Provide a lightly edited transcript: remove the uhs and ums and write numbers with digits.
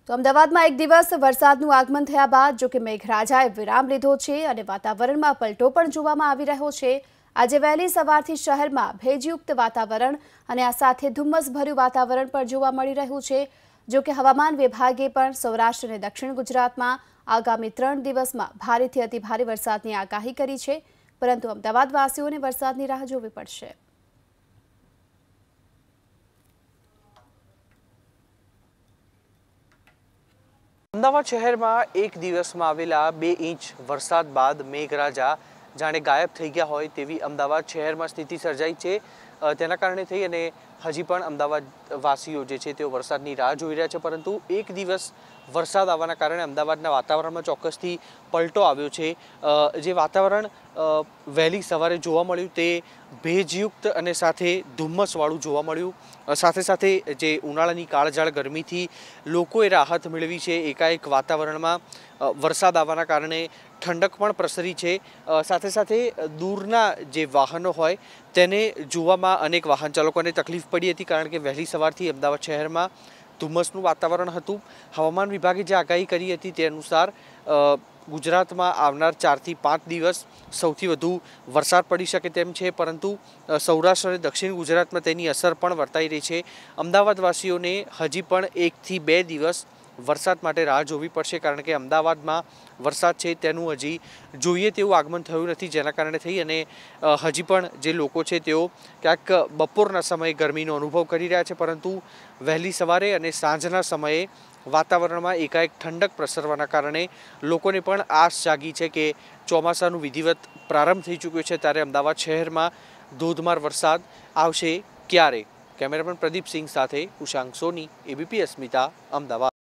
તો અમદાવાદમાં એક દિવસ વરસાદનું આગમન થયા બાદ જો કે મેઘરાજાએ વિરામ લીધો છે અને વાતાવરણમાં પલટો પણ જોવામાં આવી રહ્યો છે। આજે વહેલી સવારથી શહેરમાં ભેજયુક્ત વાતાવરણ અને આ સાથે ધુમ્મસભર્યું વાતાવરણ પણ જોવા મળી રહ્યું છે। જો કે હવામાન વિભાગે પણ સૌરાષ્ટ્ર અને દક્ષિણ ગુજરાતમાં આગામી 3 દિવસમાં ભારેથી અતિભારે વરસાદની આગાહી કરી છે, પરંતુ અમદાવાદવાસીઓને વરસાદની રાહ જોવી પડશે। અમદાવાદ શહેરમાં એક દિવસમાં આવેલા 2 ઇંચ વરસાદ બાદ મેઘરાજા જાણે ગાયબ થઈ ગયા હોય તેવી અમદાવાદ શહેરમાં સ્થિતિ સર્જાઈ છે। તેના કારણે થઈ અને હજી પણ અમદાવાદ વાસીઓ જે છે તેઓ વરસાદની રાહ જોઈ રહ્યા છે, પરંતુ એક દિવસ વરસાદ આવવાના કારણે અમદાવાદના વાતાવરણમાં ચોક્કસથી પલટો આવ્યો છે। જે વાતાવરણ વહેલી સવારે જોવા મળ્યું તે ભેજયુક્ત અને સાથે ધુમ્મસવાળું જોવા મળ્યું। સાથે સાથે જે ઉનાળાની કાળઝાળ ગરમીથી લોકોએ રાહત મેળવી છે। એકાએક વાતાવરણમાં વરસાદ આવવાના કારણે ઠંડક પણ પ્રસરી છે। સાથે સાથે દૂરના જે વાહનો હોય તેને જોવામાં અનેક વાહન ચાલકોને તકલીફ પડી હતી, કારણ કે વહેલી સવારથી અમદાવાદ શહેરમાં ધુમ્મસનું વાતાવરણ હતું। હવામાન વિભાગે જે આગાહી કરી હતી તે અનુસાર ગુજરાતમાં આવનાર 4 થી 5 દિવસ સૌથી વધુ વરસાદ પડી શકે તેમ છે, પરંતુ સૌરાષ્ટ્ર અને દક્ષિણ ગુજરાતમાં તેની અસર પણ વર્તાઈ રહી છે। અમદાવાદવાસીઓને હજી પણ 1 થી 2 દિવસ વરસાદ માટે રાહ જોવી પડશે, કારણ કે અમદાવાદમાં વરસાદ છે તેનું હજી જોઈએ તેવું આગમન થયું નથી, જેના કારણે થઈ અને હજી પણ જે લોકો છે તેઓ ક્યાંક બપોરના સમયે ગરમીનો અનુભવ કરી રહ્યા છે, પરંતુ વહેલી સવારે અને સાંજના સમયે વાતાવરણમાં એકાએક ઠંડક પ્રસરવાના કારણે લોકોને પણ આસ જાગી છે કે ચોમાસાનું વિધિવત પ્રારંભ થઈ ચૂક્યો છે, ત્યારે અમદાવાદ શહેરમાં ધોધમાર વરસાદ આવશે ક્યારે? કેમેરામેન પ્રદીપ સિંહ સાથે ઉષાંક સોની, એબીપી અસ્મિતા, અમદાવાદ।